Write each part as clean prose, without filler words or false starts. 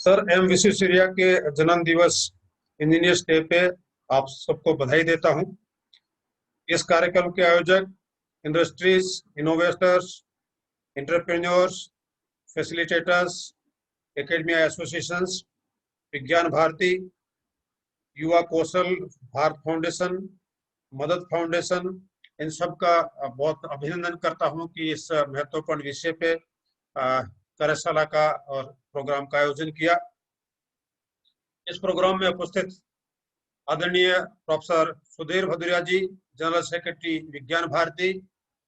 Sir M Visvesvaraya के जन्म दिवस इंजीनियर्स डे पे आप सबको बधाई देता हूं। इस कार्यक्रम के आयोजक industries, innovators, entrepreneurs, facilitators, academia associations, विज्ञान भारती, युवा कौशल भारत फाउंडेशन, मदद फाउंडेशन, इन सब का बहुत अभिनंदन करता हूं कि इस महत्वपूर्ण विषय पे कार्यशाला का और प्रोग्राम का आयोजन किया। इस प्रोग्राम में उपस्थित आदरणीय प्रोफेसर सुधीर भदौरिया जी, जनरल सेक्रेटरी विज्ञान भारती,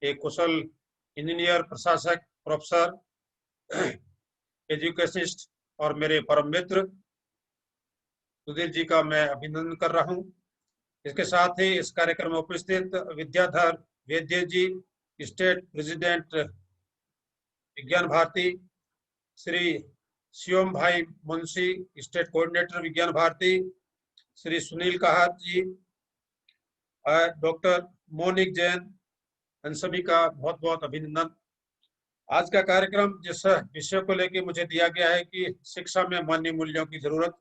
एक कुशल इंजीनियर, प्रशासक, प्रोफेसर, एजुकेशनिस्ट और मेरे परम मित्र सुधीर जी का मैं अभिनंदन कर रहा हूं। इसके साथ ही इस कार्यक्रम में उपस्थित विद्याधर वैद्य जी, स्टेट प्रेसिडेंट विज्ञान भारती, श्री शिवम भाई मुंशी, स्टेट कोऑर्डिनेटर विज्ञान भारती, श्री सुनील कहार जी, डॉक्टर मोनिक जैन, इन सभी का बहुत बहुत अभिनंदन। आज का कार्यक्रम जिस विषय को लेकर मुझे दिया गया है कि शिक्षा में मानवीय मूल्यों की जरूरत,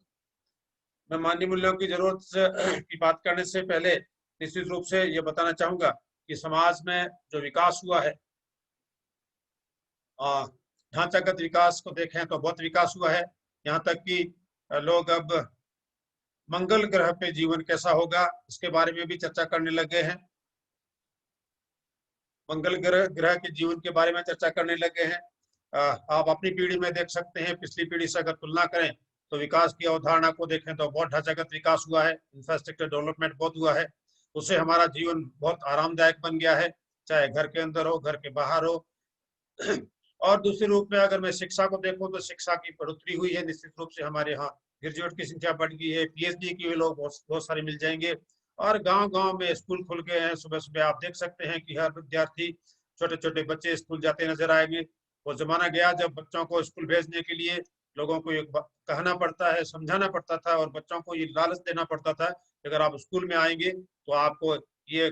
मैं मानवीय मूल्यों की जरूरत की बात करने से पहले निश्चित रूप से ये बताना चाहूंगा कि समाज में जो विकास हुआ है, ढांचागत विकास को देखें तो बहुत विकास हुआ है। यहाँ तक कि लोग अब मंगल ग्रह पे जीवन कैसा होगा इसके बारे में भी चर्चा करने लगे हैं। मंगल ग्रह के जीवन के बारे में चर्चा करने लगे हैं। आप अपनी पीढ़ी में देख सकते हैं, पिछली पीढ़ी से अगर तुलना करें तो विकास की अवधारणा को देखें तो बहुत ढांचागत विकास हुआ है, इंफ्रास्ट्रक्चर डेवलपमेंट बहुत हुआ है। उससे हमारा जीवन बहुत आरामदायक बन गया है, चाहे घर के अंदर हो, घर के बाहर हो। और दूसरे रूप में अगर मैं शिक्षा को देखूं तो शिक्षा की बढ़ोतरी हुई है, निश्चित रूप से हमारे यहाँ ग्रेजुएट की संख्या बढ़ गई है, पीएचडी के लोग बहुत सारे मिल जाएंगे। और गांव-गांव में स्कूल खुल गए हैं। सुबह सुबह आप देख सकते हैं कि हर विद्यार्थी, छोटे छोटे बच्चे स्कूल जाते नजर आएंगे। वो जमाना गया जब बच्चों को स्कूल भेजने के लिए लोगों को एक कहना पड़ता है, समझाना पड़ता था और बच्चों को ये लालच देना पड़ता था कि अगर आप स्कूल में आएंगे तो आपको ये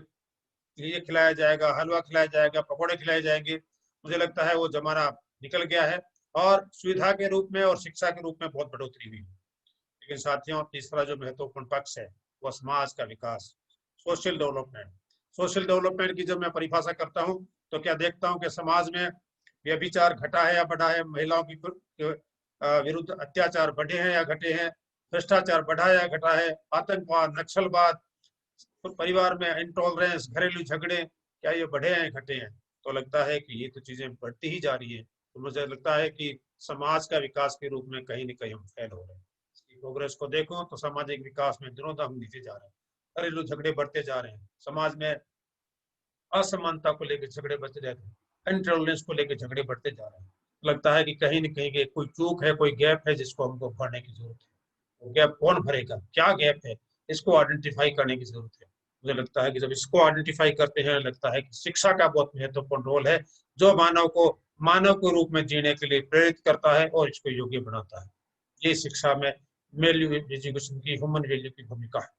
खिलाया जाएगा, हलवा खिलाया जाएगा, पकौड़े खिलाए जाएंगे। मुझे लगता है वो जमाना निकल गया है और सुविधा के रूप में और शिक्षा के रूप में बहुत बढ़ोतरी हुई। लेकिन साथियों, तीसरा जो महत्वपूर्ण पक्ष है वो समाज का विकास, सोशल डेवलपमेंट। सोशल डेवलपमेंट की जब मैं परिभाषा करता हूँ तो क्या देखता हूँ कि समाज में व्यभिचार घटा है या बढ़ा है, महिलाओं की विरुद्ध अत्याचार बढ़े हैं या घटे हैं, भ्रष्टाचार बढ़ा या घटा है, आतंकवाद, नक्सलवाद, परिवार में इंटॉलरेंस, घरेलू झगड़े, क्या ये बढ़े हैं घटे हैं? तो लगता है कि ये तो चीजें बढ़ती ही जा रही है। तो मुझे लगता है कि समाज का विकास के रूप में कहीं न कहीं हम फेल हो रहे हैं। इसकी प्रोग्रेस को देखो तो सामाजिक विकास में दिनों दिन हम नीचे जा रहे हैं, घरेलू झगड़े बढ़ते जा रहे हैं, समाज में असमानता को लेकर झगड़े बढ़ते जा रहे हैं, इंटॉलरेंस को लेकर झगड़े बढ़ते जा रहे हैं। लगता है कि कहीं न कहीं कोई चूक है, कोई गैप है जिसको हमको भरने की जरूरत है। वो गैप कौन भरेगा, क्या गैप है, इसको आइडेंटिफाई करने की जरूरत है। मुझे लगता है कि जब इसको आइडेंटिफाई करते हैं, लगता है कि शिक्षा का बहुत महत्वपूर्ण रोल है, जो मानव के रूप में जीने के लिए प्रेरित करता है और इसको योग्य बनाता है। ये शिक्षा में वैल्यू एजुकेशन की, ह्यूमन वैल्यू की भूमिका है।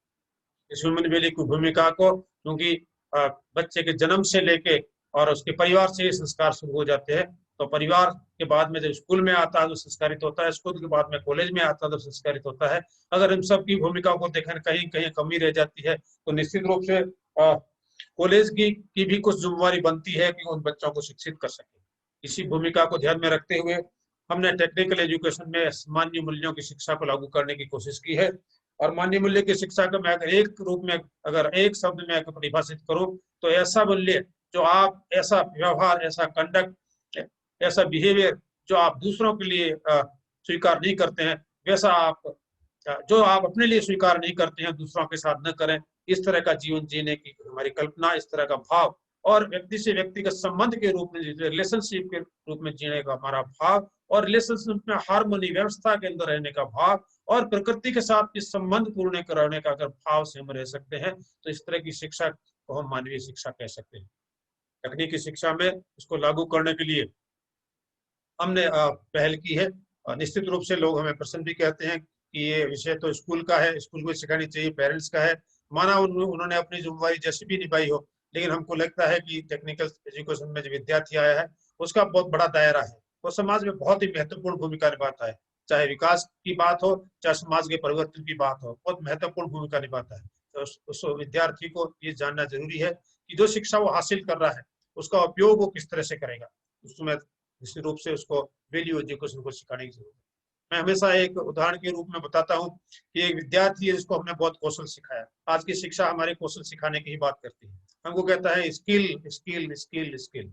इस ह्यूमन वैल्यू की भूमिका को, क्योंकि बच्चे के जन्म से लेके और उसके परिवार से ये संस्कार शुरू हो जाते हैं, तो परिवार के बाद में जब स्कूल में आता है तो संस्कारित होता है, स्कूल के बाद में कॉलेज में आता है तो संस्कारित होता है। अगर इन सब की भूमिका को देखें कहीं कहीं कमी रह जाती है तो निश्चित रूप से कॉलेज की भी कुछ जिम्मेवारी बनती है कि उन बच्चों को शिक्षित कर सके। इसी भूमिका को ध्यान में रखते हुए हमने टेक्निकल एजुकेशन में मानवीय मूल्यों की शिक्षा को लागू करने की कोशिश की है। और मानवीय मूल्य की शिक्षा को मैं अगर एक रूप में, अगर एक शब्द में परिभाषित करूं तो ऐसा मूल्य जो आप, ऐसा व्यवहार, ऐसा कंडक्ट, ऐसा बिहेवियर जो आप दूसरों के लिए स्वीकार नहीं करते हैं, वैसा आप जो आप अपने लिए स्वीकार नहीं करते हैं दूसरों के साथ न करें। इस तरह का जीवन जीने की हमारी कल्पना, इस तरह का भाव और व्यक्ति से व्यक्तिगत संबंध के रूप में, रिलेशनशिप के रूप में जीने का हमारा भाव और रिलेशनशिप में हार्मनी, व्यवस्था के अंदर रहने का भाव और प्रकृति के साथ इस संबंध पूर्ण कराने का अगर भाव से हम रह सकते हैं तो इस तरह की शिक्षा को हम मानवीय शिक्षा कह सकते हैं। तकनीकी शिक्षा में इसको लागू करने के लिए हमने पहल की है। निश्चित रूप से लोग हमें प्रश्न भी कहते हैं कि ये विषय तो स्कूल का है, स्कूल को सिखानी चाहिए, पेरेंट्स का है। माना उन्होंने अपनी जिम्मेवारी जैसी भी निभाई हो, लेकिन हमको लगता है कि टेक्निकल एजुकेशन में जो विद्यार्थी आया है उसका बहुत बड़ा दायरा है, वो समाज में बहुत ही महत्वपूर्ण भूमिका निभाता है। चाहे विकास की बात हो, चाहे समाज के परिवर्तन की बात हो, बहुत महत्वपूर्ण भूमिका निभाता है। तो उस विद्यार्थी को ये जानना जरूरी है कि जो शिक्षा वो हासिल कर रहा है उसका उपयोग वो किस तरह से करेगा। उसमें निश्चित रूप से उसको वैल्यू एजुकेशन को सिखाने की जरूरत है। मैं हमेशा एक उदाहरण के रूप में बताता हूँ कि एक विद्यार्थी है जिसको हमने बहुत कौशल सिखाया। आज की शिक्षा हमारे कौशल सिखाने की ही बात करती है, हमको कहता है स्किल स्किल स्किल स्किल,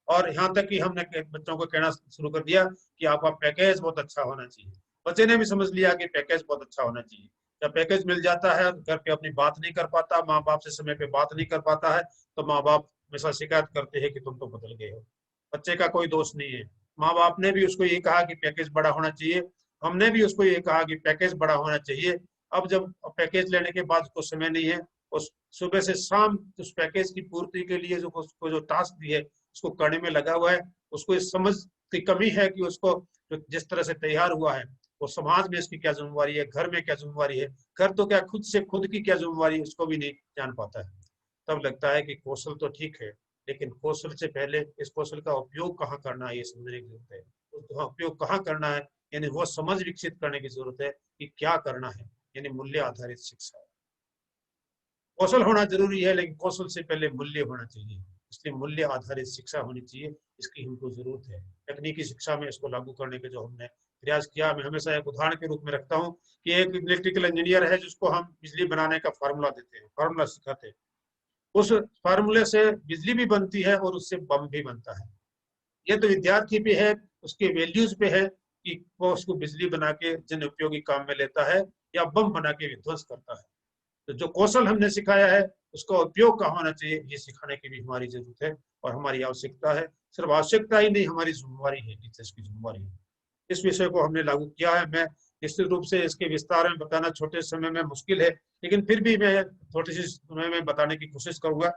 और यहाँ तक कि हमने बच्चों को कहना शुरू कर दिया कि आपका पैकेज बहुत अच्छा होना चाहिए। बच्चे ने भी समझ लिया कि पैकेज बहुत अच्छा होना चाहिए। जब पैकेज मिल जाता है घर पे अपनी बात नहीं कर पाता, माँ बाप से समय पे बात नहीं कर पाता है, तो माँ बाप हमेशा शिकायत करते हैं कि तुम तो बदल गए हो। बच्चे का कोई दोष नहीं है, माँ बाप ने भी उसको ये कहा कि पैकेज बड़ा होना चाहिए, हमने भी उसको ये कहा कि पैकेज बड़ा होना चाहिए। अब जब पैकेज लेने के बाद उसको समय नहीं है, उस सुबह से शाम उस पैकेज की पूर्ति के लिए जो उसको जो टास्क दी है उसको करने में लगा हुआ है। उसको इस समझ की कमी है कि उसको जिस तरह से तैयार हुआ है वो समाज में इसकी क्या जिम्मेवारी है, घर में क्या जिम्मेवारी है, घर तो क्या खुद से खुद की क्या जिम्मेवारी है उसको भी नहीं जान पाता है। तब लगता है कि कौशल तो ठीक है, लेकिन कौशल से पहले इस कौशल का उपयोग कहाँ करना है ये समझने की जरूरत है। उसका उपयोग कहाँ करना है यानी वो समझ विकसित करने की जरूरत है कि क्या करना है, यानी मूल्य आधारित शिक्षा। कौशल होना जरूरी है लेकिन कौशल से पहले मूल्य होना चाहिए, इसलिए मूल्य आधारित शिक्षा होनी चाहिए, इसकी हमको जरूरत है। तकनीकी शिक्षा में इसको लागू करने के जो हमने प्रयास किया, मैं हमेशा एक उदाहरण के रूप में रखता हूँ कि एक इलेक्ट्रिकल इंजीनियर है जिसको हम बिजली बनाने का फार्मूला देते हैं, फार्मूला सिखाते हैं। उस फार्मूले से बिजली भी बनती है और उससे बम भी बनता है। ये तो विद्यार्थी पे है, उसके वैल्यूज पे है कि वो उसको बिजली बना के जन उपयोगी काम में लेता है या बम बना के विध्वंस करता है। तो जो कौशल हमने सिखाया है उसका उपयोग कहाँ होना चाहिए ये सिखाने की भी हमारी जरूरत है और हमारी आवश्यकता है। सिर्फ आवश्यकता ही नहीं, हमारी जिम्मेवारी है, टीचर्स की जिम्मेवारी है। इस विषय को हमने लागू किया है। मैं निश्चित रूप से इसके विस्तार में बताना छोटे समय में मुश्किल है, लेकिन फिर भी मैं थोड़ी सी समय में बताने की कोशिश करूंगा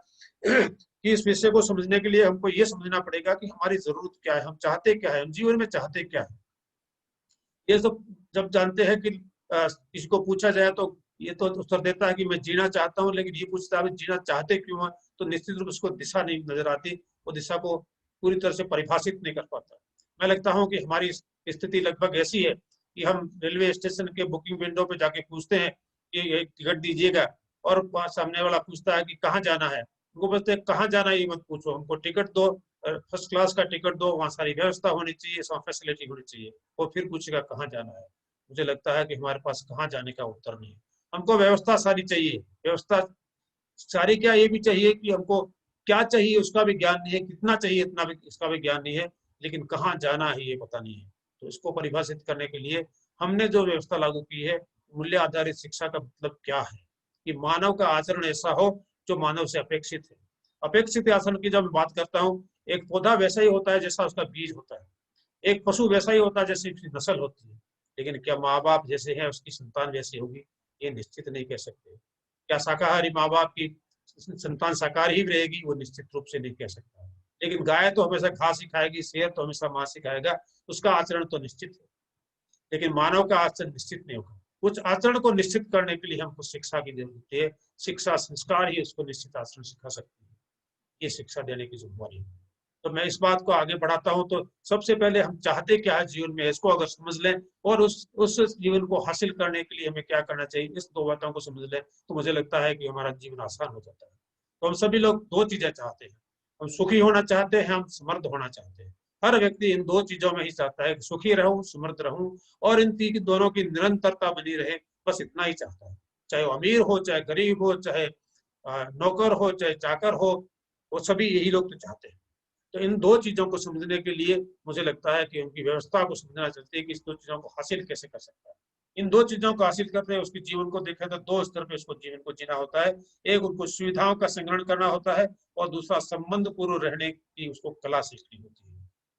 कि इस विषय को समझने के लिए हमको ये समझना पड़ेगा कि हमारी जरूरत क्या है, हम चाहते क्या है, हम जीवन में चाहते क्या है। ये सब जब जानते हैं कि किसी को पूछा जाए तो ये तो उत्तर देता है कि मैं जीना चाहता हूँ, लेकिन ये पूछता है जीना चाहते क्यों है, तो निश्चित रूप से उसको दिशा नहीं नजर आती, वो दिशा को पूरी तरह से परिभाषित नहीं कर पाता। मैं लगता हूँ कि हमारी स्थिति लगभग ऐसी है कि हम रेलवे स्टेशन के बुकिंग विंडो पे जाके पूछते हैं कि ये टिकट दीजिएगा, और सामने वाला पूछता है कि कहाँ जाना है, उनको बोलते हैं कहाँ जाना है ये मत पूछो, हमको टिकट दो, फर्स्ट क्लास का टिकट दो, वहाँ सारी व्यवस्था होनी चाहिए, सब फैसिलिटी होनी चाहिए, वो फिर पूछेगा कहाँ जाना है। मुझे लगता है कि हमारे पास कहाँ जाने का उत्तर नहीं है। हमको व्यवस्था सारी चाहिए, व्यवस्था सारी क्या ये भी चाहिए कि हमको क्या चाहिए उसका भी ज्ञान नहीं है, कितना चाहिए इतना भी इसका भी ज्ञान नहीं है, लेकिन कहाँ जाना है ये पता नहीं है। तो इसको परिभाषित करने के लिए हमने जो व्यवस्था लागू की है, मूल्य आधारित शिक्षा का मतलब क्या है कि मानव का आचरण ऐसा हो जो मानव से अपेक्षित है। अपेक्षित आचरण की जब मैं बात करता हूँ, एक पौधा वैसा ही होता है जैसा उसका बीज होता है, एक पशु वैसा ही होता है जैसे उसकी नस्ल होती है, लेकिन क्या माँ बाप जैसे है उसकी संतान वैसी होगी, ये निश्चित नहीं कह सकते। क्या शाकाहारी माँ बाप की संतान शाकाहारी ही रहेगी, वो निश्चित रूप से नहीं कह सकता। लेकिन गाय तो हमेशा घास ही खाएगी, शेर तो हमेशा मांस ही खाएगा, उसका आचरण तो निश्चित है, लेकिन मानव का आचरण निश्चित नहीं होगा। कुछ आचरण को निश्चित करने के लिए हमको शिक्षा की जरूरत है, शिक्षा संस्कार ही उसको निश्चित आचरण सिखा सकती है, ये शिक्षा देने की जिम्मेवारी है। तो मैं इस बात को आगे बढ़ाता हूं, तो सबसे पहले हम चाहते क्या है जीवन में, इसको अगर समझ लें और उस जीवन को हासिल करने के लिए हमें क्या करना चाहिए, इस दो बातों को समझ लें तो मुझे लगता है कि हमारा जीवन आसान हो जाता है। तो हम सभी लोग दो चीजें चाहते हैं, हम सुखी होना चाहते हैं, हम समृद्ध होना चाहते हैं। हर व्यक्ति इन दो चीजों में ही चाहता है, सुखी रहूं, समृद्ध रहूं, और इन दोनों की निरंतरता बनी रहे, बस इतना ही चाहता है। चाहे वो अमीर हो, चाहे गरीब हो, चाहे नौकर हो, चाहे चाकर हो, वो सभी यही लोग तो चाहते हैं। तो इन दो चीजों को समझने के लिए मुझे लगता है कि उनकी व्यवस्था को समझना चाहते हैं कि इस दो चीजों को हासिल कैसे कर सकता है। इन दो चीजों को हासिल करते हैं उसके जीवन को देखें तो दो स्तर पे उसको जीवन को जीना होता है। एक उनको सुविधाओं का संग्रहण करना होता है, और दूसरा संबंध पूर्व रहने की उसको कला सीखनी होती है।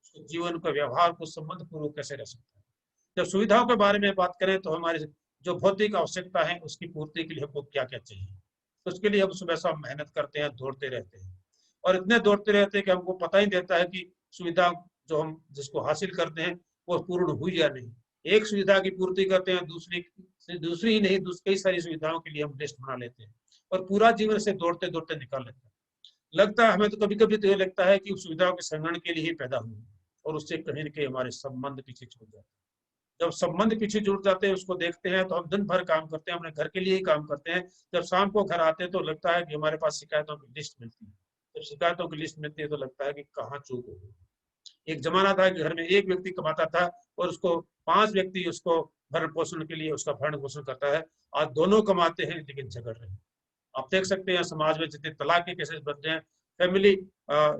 उसको जीवन का व्यवहार को संबंध पूर्व कैसे रह सकता है। जब सुविधाओं के बारे में बात करें तो हमारे जो भौतिक आवश्यकता है उसकी पूर्ति के लिए हमको क्या क्या चाहिए, तो उसके लिए हम सुबह शाम मेहनत करते हैं, दौड़ते रहते हैं, और इतने दौड़ते रहते हैं कि हमको पता ही देता है कि सुविधा जो हम जिसको हासिल करते हैं वो पूर्ण हुई या नहीं। एक सुविधा की पूर्ति करते हैं, दूसरी ही नहीं, कई सारी सुविधाओं के लिए हम लिस्ट बना लेते हैं और पूरा जीवन से दौड़ते दौड़ते निकाल लेते हैं। लगता है हमें तो कभी कभी तो ये लगता है कि उस सुविधाओं के संग्रहण के लिए ही पैदा हुए और उससे कहीं न कहीं हमारे संबंध पीछे छूट जाते हैं। जब संबंध पीछे जुड़ जाते हैं, उसको देखते हैं तो हम दिन भर काम करते हैं, अपने घर के लिए ही काम करते हैं। जब शाम को घर आते हैं तो लगता है कि हमारे पास शिकायतों की लिस्ट मिलती है। जब शिकायतों की लिस्ट मिलती है तो लगता है कि कहाँ चूक हो गई। एक जमाना था कि घर में एक व्यक्ति कमाता था और उसको 5 व्यक्ति उसको भरण पोषण के लिए उसका भरण पोषण करता है। आज दोनों कमाते हैं लेकिन झगड़ रहे हैं। आप देख सकते हैं समाज में जितने तलाक के केसेस बढ़ रहे हैं, फैमिली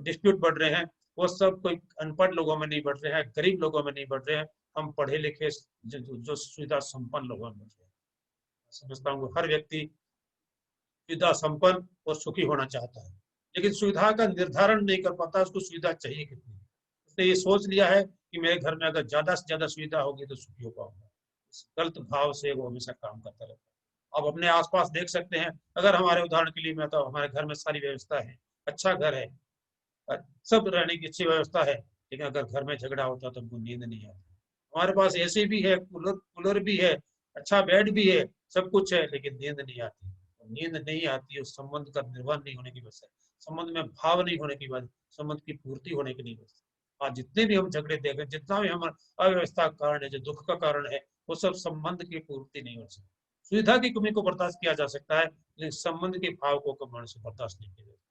डिस्प्यूट बढ़ रहे हैं, वो सब कोई अनपढ़ लोगों में नहीं बढ़ रहे हैं, गरीब लोगों में नहीं बढ़ रहे हैं, हम पढ़े लिखे जो सुविधा संपन्न लोगों में बढ़ रहे हैं। समझता हूँ हर व्यक्ति सुविधा संपन्न और सुखी होना चाहता है, लेकिन सुविधा का निर्धारण नहीं कर पाता उसको सुविधा चाहिए कितनी। उसने ये सोच लिया है कि मेरे घर में अगर ज्यादा से ज्यादा सुविधा होगी तो सुखी हो पाऊंगा। इस गलत भाव से वो हमेशा काम करता रहता है। आप अपने आसपास देख सकते हैं, अगर हमारे उदाहरण के लिए मैं तो हमारे घर में सारी व्यवस्था है, अच्छा घर है, सब रहने की अच्छी व्यवस्था है, लेकिन अगर घर में झगड़ा होता तो हमको नींद नहीं आती। हमारे पास एसी भी है, कूलर कूलर भी है, अच्छा बेड भी है, सब कुछ है, लेकिन नींद नहीं आती। नींद नहीं आती उस संबंध का निर्वहन नहीं होने की वजह से, संबंध में भाव नहीं होने की वजह, संबंध की पूर्ति होने की नहीं वजह से। आज जितने भी हम झगड़े देख रहे हैं, जितना भी हम अव्यवस्था का कारण है, जो दुख का कारण है, वो सब संबंध की पूर्ति नहीं हो सकती। सुविधा की कमी को बर्दाश्त किया जा सकता है, लेकिन संबंध के भाव को कम होने से बर्दाश्त नहीं किया जा सकता।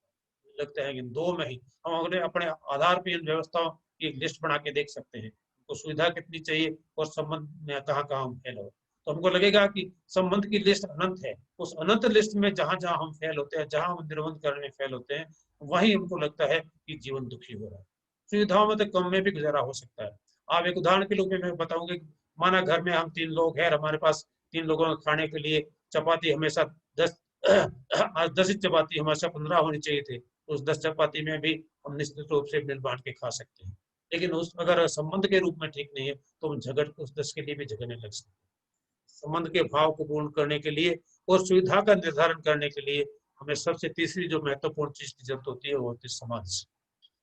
लगता है कि इन दो में ही हम अपने अपने आधार पर इन व्यवस्थाओं की एक लिस्ट बना के देख सकते हैं, तो सुविधा कितनी चाहिए और संबंध में कहाँ कहाँ हम फेल हो। तो हमको लगेगा कि संबंध की लिस्ट अनंत है, उस अनंत लिस्ट में जहां जहां हम फेल होते हैं, जहां हम निर्बंध करने में फेल होते हैं, वहीं हमको लगता है कि जीवन दुखी हो रहा है। सुविधाओं में तो कम में भी गुजारा हो सकता है। आप एक उदाहरण के रूप में मैं बताऊंगा, माना घर में हम 3 लोग हैं, हमारे पास 3 लोगों को खाने के लिए चपाती हमेशा 10 आज 10 ही चपाती हमेशा 15 होनी चाहिए थे, उस 10 चपाती में भी हम निश्चित रूप से मिल बांट के खा सकते हैं। लेकिन उस अगर संबंध के रूप में ठीक नहीं है तो हम झगड़ उस 10 के लिए भी झगड़ने लग सकते हैं। संबंध के भाव को पूर्ण करने के लिए और सुविधा का निर्धारण करने के लिए हमें सबसे तीसरी जो महत्वपूर्ण चीज की जरूरत होती है वो होती है समझ।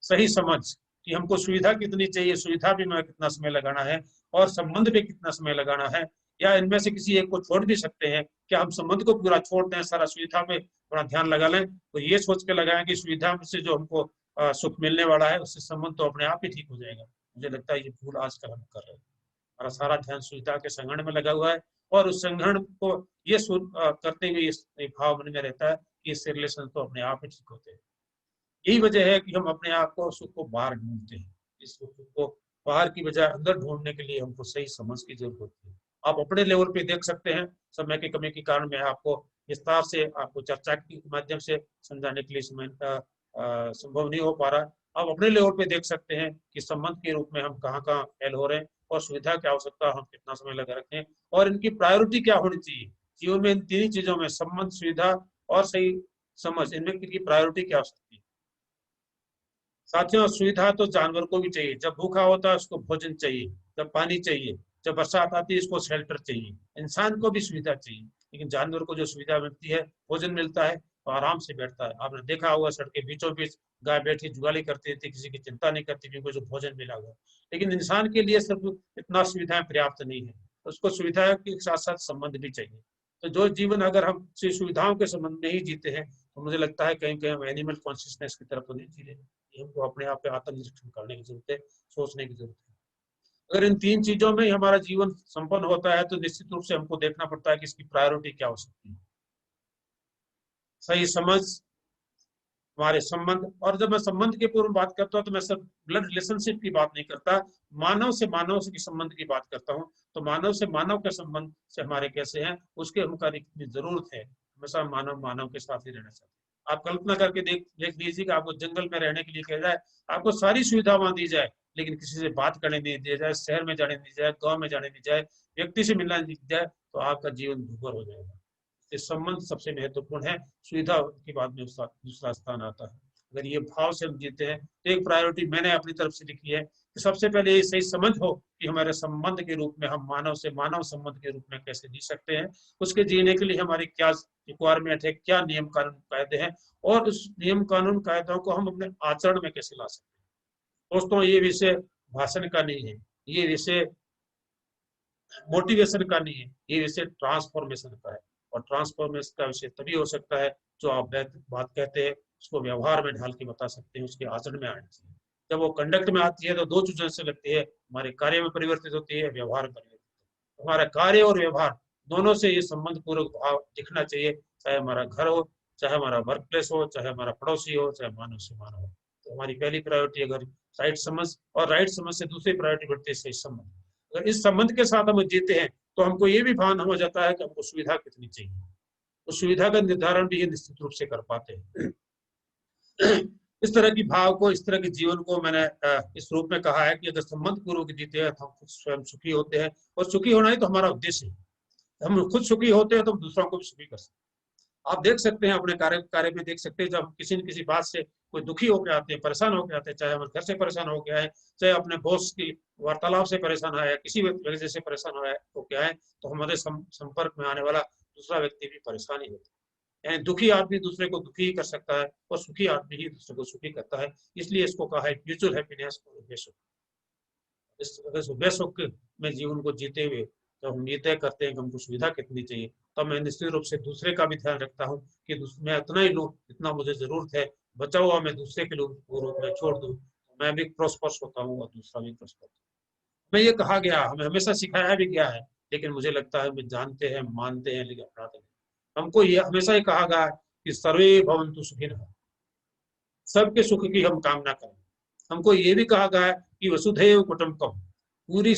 सही समझ कि हमको सुविधा कितनी चाहिए, सुविधा भी में कितना समय लगाना है और संबंध पे कितना समय लगाना है, या इनमें से किसी एक को छोड़ भी सकते हैं। क्या हम संबंध को पूरा छोड़ दें, सारा सुविधा पे थोड़ा ध्यान लगा लें, तो ये सोच के लगाएं कि सुविधा से जो हमको सुख मिलने वाला है उससे संबंध तो अपने आप ही ठीक हो जाएगा। मुझे लगता है ये भूल आजकल हम कर रहे हैं। हमारा सारा ध्यान सुविधा के संग्रहण में लगा हुआ है और उस संग्रहण को ये करते हुए इस भाव मन में रहता है कि इससे रिलेशन तो अपने आप ही ठीक होते हैं। यही वजह है कि हम अपने आप को सुख को बाहर ढूंढते हैं। इस सुख को बाहर की बजाय अंदर ढूंढने के लिए हमको सही समझ की जरूरत होती है। आप अपने लेवल पे देख सकते हैं, समय की कमी के कारण मैं आपको विस्तार से आपको चर्चा के माध्यम से समझाने के लिए समय संभव नहीं हो पा रहा। आप अपने लेवल पे देख सकते हैं कि संबंध के रूप में हम कहाँ कहाँ फेल हो रहे हैं और सुविधा की आवश्यकता हम कितना समय लगा रखें और इनकी प्रायोरिटी क्या होनी चाहिए जीवन में। इन तीन चीजों में संबंध, सुविधा और सही समझ, इनमें इनकी प्रायोरिटी क्या हो सकती है। साथियों, सुविधा तो जानवर को भी चाहिए, जब भूखा होता है उसको भोजन चाहिए, जब पानी चाहिए, जब बरसात आती है इसको शेल्टर चाहिए। इंसान को भी सुविधा चाहिए, लेकिन जानवर को जो सुविधा मिलती है, भोजन मिलता है तो आराम से बैठता है। आपने देखा होगा सड़क के बीचों बीच गाय बैठी जुगाली करती थी, किसी की चिंता नहीं करती क्योंकि जो भोजन मिला हुआ। लेकिन इंसान के लिए सिर्फ इतना सुविधाएं पर्याप्त नहीं है, उसको सुविधा के साथ साथ संबंध भी चाहिए। तो जो जीवन अगर हम सुविधाओं के संबंध में ही जीते हैं तो मुझे लगता है कहीं कहीं हम एनिमल कॉन्शियसनेस की तरफ तो नहीं जी रहे। हमको अपने आप पे आत्मनिरीक्षण करने की जरूरत है, सोचने की जरूरत है। अगर इन तीन चीजों में ही हमारा जीवन संपन्न होता है तो निश्चित रूप से हमको देखना पड़ता है कि इसकी प्रायोरिटी क्या हो सकती है। सही समझ, हमारे संबंध, और जब मैं संबंध के पूर्व बात करता हूँ तो मैं सिर्फ ब्लड रिलेशनशिप की बात नहीं करता, मानव से संबंध की बात करता हूँ। तो मानव से मानव के संबंध से हमारे कैसे हैं उसके हमको की जरूरत है। हमेशा मानव मानव के साथ ही रहना चाहिए। आप कल्पना करके देख लीजिए कि आपको जंगल में रहने के लिए कहा जाए, आपको सारी सुविधा वहां दी जाए, लेकिन किसी से बात करने नहीं दिया जाए, शहर में जाने नहीं जाए, गाँव में जाने नहीं जाए, व्यक्ति से मिलना नहीं जाए, तो आपका जीवन दुर्भर हो जाएगा। संबंध सबसे महत्वपूर्ण है, सुविधा के बाद में उसका दूसरा स्थान आता है। अगर ये भाव से हम जीते हैं तो एक प्रायोरिटी मैंने अपनी तरफ से लिखी है कि सबसे पहले ये सही समझ हो कि हमारे संबंध के रूप में हम मानव से मानव संबंध के रूप में कैसे जी सकते हैं। उसके जीने के लिए हमारी क्या रिक्वायरमेंट है, क्या नियम कानून कायदे हैं, और उस नियम कानून कायदों को हम अपने आचरण में कैसे ला सकते हैं। दोस्तों, ये विषय भाषण का नहीं है, ये विषय मोटिवेशन का नहीं है, ये विषय ट्रांसफॉर्मेशन का है। और ट्रांसफॉर्मेशन का विषय तभी हो सकता है जो आप बात कहते हैं उसको व्यवहार में ढाल के बता सकते हैं, उसके आचरण में आनी चाहिए। जब वो कंडक्ट में आती है तो दो चीजों से लगती है, हमारे कार्य में परिवर्तित होती है, व्यवहार में परिवर्तित हमारा कार्य और व्यवहार दोनों से ये संबंध पूर्वक भाव दिखना चाहिए, चाहे हमारा घर हो, चाहे हमारा वर्क प्लेस हो, चाहे हमारा पड़ोसी हो, चाहे मानव से मानव हो। तो हमारी पहली प्रायोरिटी अगर राइट समझ, और राइट समझ से दूसरी प्रायोरिटी बढ़ती है सही संबंध। अगर इस संबंध के साथ हम जीते हैं तो हमको ये भी भान हो जाता है कि हमको सुविधा कितनी चाहिए, उस सुविधा का निर्धारण भी ये निश्चित रूप से कर पाते हैं। इस तरह की भाव को, इस तरह के जीवन को मैंने इस रूप में कहा है कि अगर संबंध पूर्वक जीते हैं तो हम खुद स्वयं सुखी होते हैं, और सुखी होना ही तो हमारा उद्देश्य है। हम खुद सुखी होते हैं तो हम दूसरों को भी सुखी कर सकते हैं। आप देख सकते हैं अपने कार्य में देख सकते हैं, जब किसी न किसी बात से कोई दुखी होकर आते हैं, परेशान होकर आते हैं, चाहे हमारे घर से परेशान हो गया है, चाहे अपने बॉस की वार्तालाप से परेशान आया है, किसी वजह से परेशान हो गया है, तो हमारे संपर्क में आने वाला दूसरा व्यक्ति भी परेशान ही होता है। यानी दुखी आदमी दूसरे को दुखी ही कर सकता है, और सुखी आदमी ही दूसरे को सुखी करता है। इसलिए इसको कहा है म्यूचुअल हैप्पीनेस और बेसुख। इस बेसुख में जीवन को जीते हुए जब हम ये तय करते हैं कि हमको सुविधा कितनी चाहिए, तब मैं निश्चित रूप से दूसरे का भी ध्यान रखता हूँ कि मैं उतना ही लूँ जितना मुझे जरूरत है, बचा हुआ मैं दूसरे के रूप में छोड़ दूँ, मैं भी प्रॉस्पर्स होता हूँ और दूसरा भी प्रॉस्पर। मैं ये कहा गया, हमें हमेशा सिखाया भी गया है, लेकिन मुझे लगता है हम जानते हैं, मानते हैं, लेकिन अपनाते नहीं। हमको ये हमेशा ही कहा गया कि सर्वे भवन्तु सुखिनः, सबके सुख की हम कामना करें। हमको ये भी कहा गया है कि वसुधैव कुटुंबकम, पूरी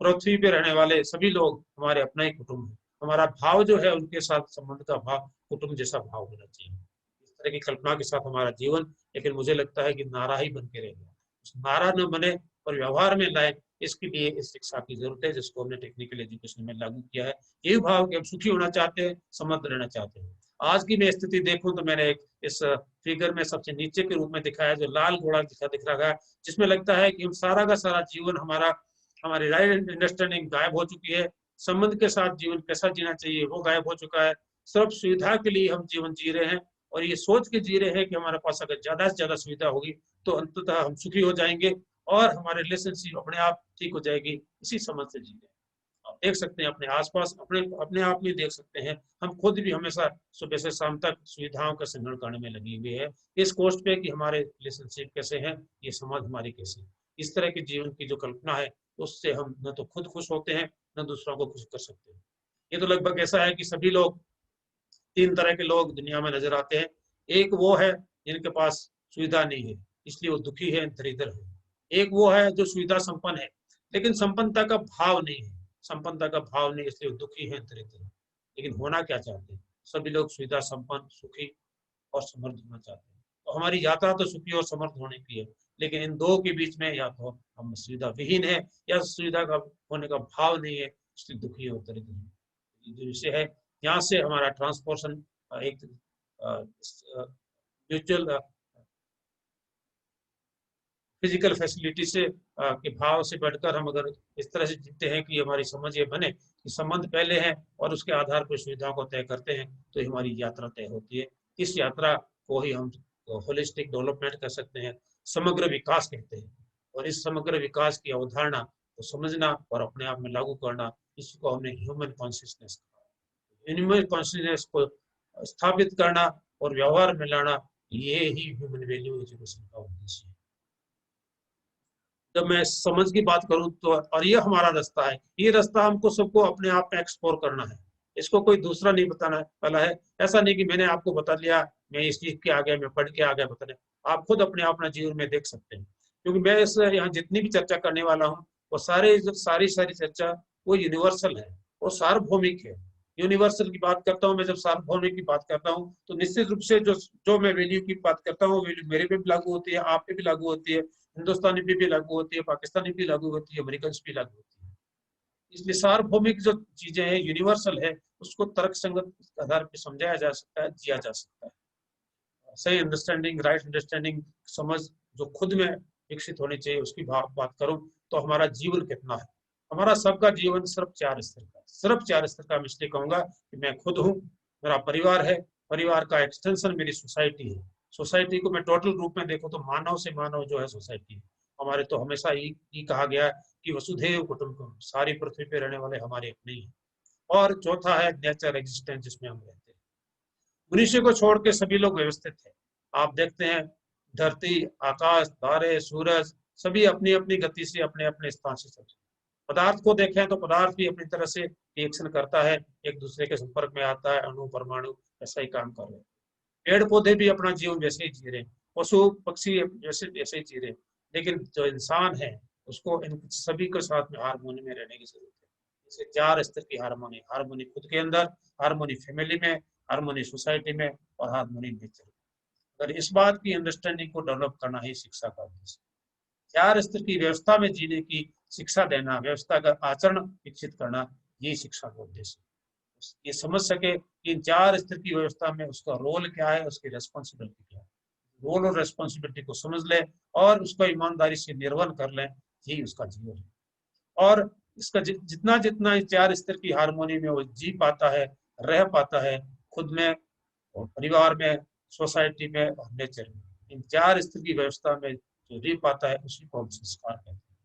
पृथ्वी पे रहने वाले सभी लोग हमारे अपना ही कुटुंब है। हमारा भाव जो है उनके साथ संबंध का भाव कुटुंब जैसा भाव होना चाहिए। इस तरह की कल्पना के साथ हमारा जीवन, लेकिन मुझे लगता है कि नारा ही बन के रह गया, उस नारा न बने और व्यवहार में लाए, इसके लिए इस शिक्षा की जरूरत है, जिसको हमने टेक्निकल एजुकेशन में लागू किया है। ये भाव कि हम सुखी होना चाहते हैं, समृद्ध रहना चाहते हैं। आज की मैं स्थिति देखूं तो मैंने इस फिगर में सबसे नीचे के रूप में दिखाया, जो लाल घोड़ा दिख रहा है, जिसमें लगता है कि हम सारा का सारा जीवन हमारी राइट अंडरस्टैंडिंग गायब हो चुकी है। संबंध के साथ जीवन कैसा जीना चाहिए वो गायब हो चुका है। सिर्फ सुविधा के लिए हम जीवन जी रहे हैं, और ये सोच के जी रहे हैं कि हमारे पास अगर ज्यादा से ज्यादा सुविधा होगी तो अंततः हम सुखी हो जाएंगे और हमारे रिलेशनशिप अपने आप ठीक हो जाएगी। इसी समझ से जी रहे हैं। आप देख सकते हैं अपने आसपास, अपने अपने आप में देख सकते हैं, हम खुद भी हमेशा सुबह से शाम तक सुविधाओं का संग्रहण करने में लगी हुई है, इस कोस्ट पे कि हमारे रिलेशनशिप कैसे हैं, ये समाज हमारी कैसी है। इस तरह के जीवन की जो कल्पना है, उससे हम न तो खुद खुश होते हैं, न दूसरों को खुश कर सकते हैं। ये तो लगभग ऐसा है कि सभी लोग, तीन तरह के लोग दुनिया में नजर आते हैं। एक वो है जिनके पास सुविधा नहीं है, इसलिए वो दुखी है, दरिद्र है। एक वो है जो सुविधा संपन्न है, लेकिन संपन्नता का भाव नहीं है, संपन्नता का भाव नहीं, इसलिए वो दुखी है, दरिद्र है। लेकिन होना क्या चाहते हैं? सभी लोग सुविधा संपन्न, सुखी और समृद्ध होना चाहते हैं। तो हमारी यात्रा तो सुखी और समृद्ध होने की है, लेकिन इन दो के बीच में या तो हम सुविधा विहीन है, या सुविधा का होने का भाव नहीं है, इसलिए दुखी और दरिद्र है। ये जो विषय है, यहाँ से हमारा ट्रांसपोर्शन एक म्यूचुअल फिजिकल फैसिलिटी से के भाव से बढ़कर हम अगर इस तरह से जीते हैं कि हमारी समझ ये बने कि संबंध पहले है और उसके आधार पर सुविधाओं को तय करते हैं, तो हमारी यात्रा तय होती है। इस यात्रा को ही हम होलिस्टिक डेवलपमेंट कर सकते हैं, समग्र विकास कहते हैं। और इस समग्र विकास की अवधारणा को समझना और अपने आप में लागू करना, इसको हमने ह्यूमन कॉन्शियसनेस कहा। ह्यूमन कॉन्शियसनेस को स्थापित करना और व्यवहार में लाना, ये ही ह्यूमन वैल्यू एजुकेशन का उद्देश्य है। जब मैं समझ की बात करूं तो, और ये हमारा रास्ता है, ये रास्ता हमको सबको अपने आप में एक्सप्लोर करना है, इसको कोई दूसरा नहीं बताना वाला है। ऐसा नहीं कि मैंने आपको बता दिया, मैं इस चीज के आ गया, मैं पढ़ के आ गया बताने। आप खुद अपने अपना जीवन में देख सकते हैं, क्योंकि मैं इस यहाँ जितनी भी चर्चा करने वाला हूँ वो सारी चर्चा वो यूनिवर्सल है, वो सार्वभौमिक है। यूनिवर्सल की बात करता हूँ मैं, जब सार्वभौमिक की बात करता हूँ तो निश्चित रूप से जो मैं वैल्यू की बात करता हूँ, वैल्यू मेरे पे भी लागू होती है, आप पे भी लागू होती है, हिंदुस्तानी पे भी लागू होती है, पाकिस्तानी भी लागू होती है, अमेरिकन भी लागू होती है। इसलिए सार्वभौमिक जो चीजें हैं, यूनिवर्सल है, उसको तर्क संगत आधार पर समझाया जा सकता है, जिया जा सकता है। सही अंडरस्टैंडिंग, राइट अंडरस्टैंडिंग, समझ जो खुद में विकसित होनी चाहिए, उसकी बात करूं तो हमारा जीवन कितना है, हमारा सबका जीवन सिर्फ 4 स्तर का, सिर्फ 4 स्तर का। मैं इसलिए कहूंगा कि मैं खुद हूँ, मेरा परिवार है, परिवार का एक्सटेंशन मेरी सोसाइटी है, सोसाइटी को मैं टोटल रूप में देखूं तो मानव से मानव जो है सोसाइटी है। हमारे तो हमेशा ही कहा गया है कि वसुधैव कुटुंबकम, सारी पृथ्वी पे रहने वाले हमारे अपने ही हैं। और चौथा है नेचर एग्जिस्टेंस, जिसमें हम रहते हैं। मनुष्य को छोड़ के सभी लोग व्यवस्थित है। आप देखते हैं धरती, आकाश, तारे, सूरज, सभी अपनी अपनी गति से अपने अपने स्थान से चल रहे हैं। पदार्थ को देखें तो पदार्थ भी अपनी तरह से रिएक्शन करता है, एक दूसरे के संपर्क में आता है, अणु परमाणु ऐसा ही काम कर रहे हैं। पेड़ पौधे भी अपना जीवन वैसे ही जी रहे हैं, पशु पक्षी वैसे ही जी रहे हैं, लेकिन जो इंसान है उसको इन सभी के साथ में हारमोनी में रहने की जरूरत है। जैसे 4 स्तर की हारमोनी, हारमोनी खुद के अंदर, हारमोनी फैमिली में, हारमोनी सोसाइटी में और हारमोनी नेचर में। अगर इस बात की अंडरस्टैंडिंग को डेवलप करना ही शिक्षा का उद्देश्य है। 4 स्तर की व्यवस्था में जीने की शिक्षा देना, व्यवस्था का आचरण विकसित करना, ये शिक्षा का उद्देश्य है। ये समझ सके कि इन 4 स्तर की व्यवस्था में उसका रोल क्या है, उसकी रेस्पॉन्सिबिलिटी क्या है। रोल और रेस्पॉन्सिबिलिटी को समझ ले और उसको ईमानदारी से निर्वहन कर ले, यही उसका जीवन है। और इसका जितना जितना इस 4 स्तर की हारमोनी में वो जी पाता है, रह पाता है, खुद में और परिवार में, सोसाइटी में और नेचर में, इन 4 स्तर की व्यवस्था में जो रह पाता है उसी को हम संस्कार कहते हैं।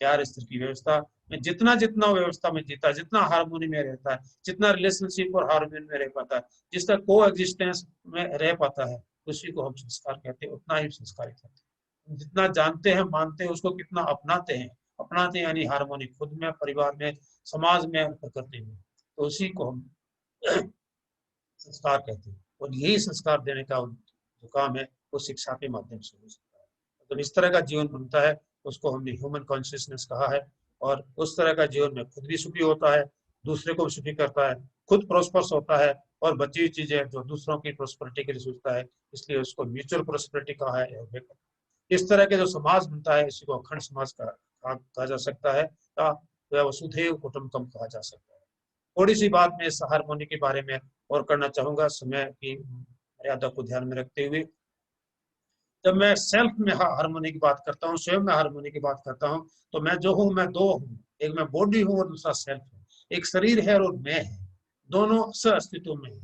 4 स्तर की व्यवस्था में जितना जितना व्यवस्था में जीता, जितना हारमोनी में रहता है, जितना रिलेशनशिप और हारमोनी में रह पाता है, जिसका को एग्जिस्टेंस में रह पाता है, उसी को हम संस्कार कहते हैं, उतना ही संस्कार कहते हैं। जितना जानते हैं, मानते हैं, उसको कितना अपनाते हैं, अपनाते हैं यानी हारमोनी खुद में, परिवार में, समाज में, प्रकृति में, तो उसी को हम संस्कार कहते हैं। और यही संस्कार देने का जो काम है वो शिक्षा के माध्यम से हो सकता है। तो इस तरह का जीवन बनता है, उसको हमने ह्यूमन कॉन्शियसनेस कहा है। और उस तरह का जीवन में खुद भी सुखी होता है, दूसरे को भी सुखी करता है, खुद प्रोस्पर्स होता है और बची हुई चीजें जो दूसरों की प्रोस्पेरिटी के लिए सोचता है, इसलिए उसको म्यूचुअल प्रोस्पेरिटी कहा है। इस तरह के जो समाज बनता है इसी को अखंड समाज कहा जा सकता है, या वसुधैव कुटुंबकम कहा जा सकता है। थोड़ी सी बात मैं इस हारमोनी के बारे में और करना चाहूंगा, समय की मर्यादा को ध्यान में रखते हुए। जब मैं सेल्फ में हारमोनी की बात करता हूँ, स्वयं में हारमोनी की बात करता हूँ, तो मैं जो हूँ, मैं दो हूँ, एक मैं बॉडी हूँ और दूसरा सेल्फ है। एक शरीर है और मैं है, दोनों सह अस्तित्व में है।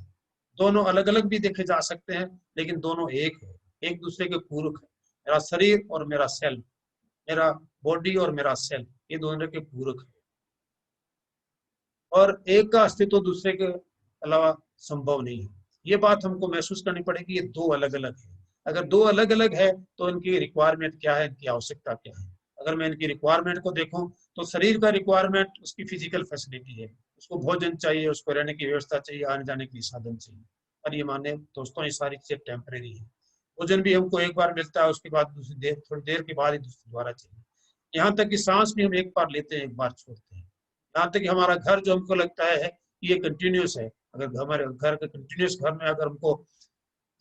दोनों अलग अलग भी देखे जा सकते हैं, लेकिन दोनों एक है, एक दूसरे के पूरक है। मेरा शरीर और मेरा सेल्फ, मेरा बॉडी और मेरा सेल्फ, ये दोनों के पूरक है। और एक का अस्तित्व दूसरे के अलावा संभव नहीं है। ये बात हमको महसूस करनी पड़ेगी, ये दो अलग अलग है। अगर दो अलग अलग है तो इनकी रिक्वायरमेंट क्या है, इनकी आवश्यकता क्या है। अगर मैं इनकी रिक्वायरमेंट को देखूं तो शरीर का रिक्वायरमेंट उसकी फिजिकल फैसिलिटी है, उसको भोजन चाहिए, उसको रहने की व्यवस्था चाहिए, आने जाने के लिए साधन चाहिए। और ये माने दोस्तों, ये सारी चीजें टेम्परेरी है। भोजन भी हमको एक बार मिलता है, उसके बाद दूसरी देर, थोड़ी देर के बाद ही दूसरी दोबारा चाहिए। यहाँ तक कि सांस भी हम एक बार लेते हैं, एक बार छोड़ते हैं। यहाँ तक कि हमारा घर जो हमको लगता है कि ये कंटिन्यूस है, अगर हमारे घर के कंटिन्यूस घर में अगर हमको